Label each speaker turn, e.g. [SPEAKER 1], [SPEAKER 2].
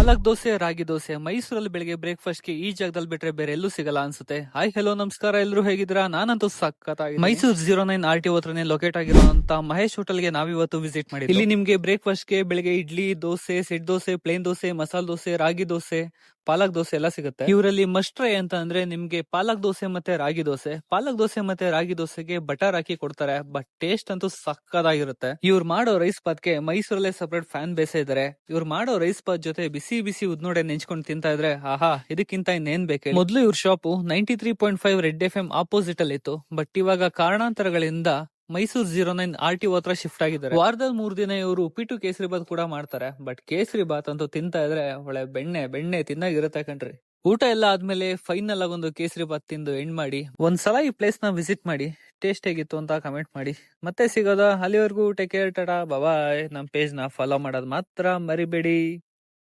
[SPEAKER 1] ಪಾಲಕ್ ದೋಸೆ, ರಾಗಿ ದೋಸೆ ಮೈಸೂರಲ್ಲಿ ಬೆಳಿಗ್ಗೆ ಬ್ರೇಕ್ಫಾಸ್ಟ್ ಗೆ ಈ ಜಾಗದಲ್ಲಿ ಬಿಟ್ರೆ ಬೇರೆ ಎಲ್ಲೂ ಸಿಗಲ್ಲ ಅನ್ಸುತ್ತೆ. ಹಾಯ್ ಹಲೋ ನಮಸ್ಕಾರ, ಎಲ್ರು ಹೇಗಿದ್ದೀರಾ? ನಾನಂತೂ ಸಖತ್ತಾಗಿ ಮೈಸೂರು 09 RTO ಹತ್ರನೇ ಲೊಕೇಟ್ ಆಗಿರುವಂತ ಮಹೇಶ್ ಹೋಟೆಲ್ ಗೆ ನಾವಿವತ್ತು ವಿಸಿಟ್ ಮಾಡಿದ್ವಿ. ಇಲ್ಲಿ ನಿಮ್ಗೆ ಬ್ರೇಕ್ಫಾಸ್ಟ್ ಗೆ ಬೆಳಿಗ್ಗೆ ಇಡ್ಲಿ, ದೋಸೆ, ಸೆಟ್ ದೋಸೆ, ಪ್ಲೇನ್ ದೋಸೆ, ಮಸಾಲ ದೋಸೆ, ರಾಗಿ ದೋಸೆ, ಪಾಲಕ್ ದೋಸೆ ಎಲ್ಲ ಸಿಗುತ್ತೆ. ಇವರಲ್ಲಿ ಮಸ್ಟ್ ಟ್ರೈ ಅಂತ ಅಂದ್ರೆ ನಿಮ್ಗೆ ಪಾಲಕ್ ದೋಸೆ ಮತ್ತೆ ರಾಗಿ ದೋಸೆ. ಪಾಲಕ್ ದೋಸೆ ಮತ್ತೆ ರಾಗಿ ದೋಸೆಗೆ ಬಟರ್ ಹಾಕಿ ಕೊಡ್ತಾರೆ, ಬಟ್ ಟೇಸ್ಟ್ ಅಂತೂ ಸಕ್ಕದಾಗಿರುತ್ತೆ. ಇವ್ರು ಮಾಡೋ ರೈಸ್ ಬಾತ್ಗೆ ಮೈಸೂರಲ್ಲೇ ಸಪರೇಟ್ ಫ್ಯಾನ್ ಬೇಸೇ ಇದಾರೆ. ಇವ್ರು ಮಾಡೋ ರೈಸ್ ಬಾತ್ ಜೊತೆ ಬಿಸಿ ಬಿಸಿ ಉದ್ನೋಡೆ ನೆಂಚ್ಕೊಂಡು ತಿಂತಾ ಇದ್ರೆ ಆಹಾ, ಇದಕ್ಕಿಂತ ಇನ್ನೇನ್ ಬೇಕು. ಮೊದಲು ಇವ್ರ ಶಾಪು 93.5 ರೆಡ್ FM ಆಪೋಸಿಟ್ ಅಲ್ಲಿ ಇತ್ತು, ಬಟ್ ಇವಾಗ ಕಾರಣಾಂತರಗಳಿಂದ ಮೈಸೂರು 09 RTO ಹತ್ರ ಶಿಫ್ಟ್ ಆಗಿದ್ದಾರೆ. ವಾರದಲ್ಲಿ 3 ದಿನ ಇವರು ಉಪ್ಪಿಟ್ಟು ಕೇಸರಿ ಬಾತ್ ಕೂಡ ಮಾಡ್ತಾರೆ, ಬಟ್ ಕೇಸರಿ ಬಾತ್ ಅಂತೂ ತಿಂತಾ ಇದ್ರೆ ಒಳ್ಳೆ ಬೆಣ್ಣೆ ತಿನ್ನಾಗಿರುತ್ತೆ ಕಣ್ರಿ. ಊಟ ಎಲ್ಲ ಆದ್ಮೇಲೆ ಫೈನಲ್ ಆಗಿ ಒಂದು ಕೇಸರಿ ಬಾತ್ ತಿಂದು ಎಂಡ್ ಮಾಡಿ ಒಂದ್ಸಲ ಈ ಪ್ಲೇಸ್ ನ ವಿಸಿಟ್ ಮಾಡಿ. ಟೇಸ್ಟ್ ಹೇಗಿತ್ತು ಅಂತ ಕಮೆಂಟ್ ಮಾಡಿ. ಮತ್ತೆ ಸಿಗೋದ, ಅಲ್ಲಿವರೆಗೂ ಟೇಕ್ ಕೇರ್, ಟಾಟಾ ಬಾಯ್. ನಮ್ ಪೇಜ್ ನ ಫಾಲೋ ಮಾಡೋದ್ ಮಾತ್ರ ಮರಿಬೇಡಿ.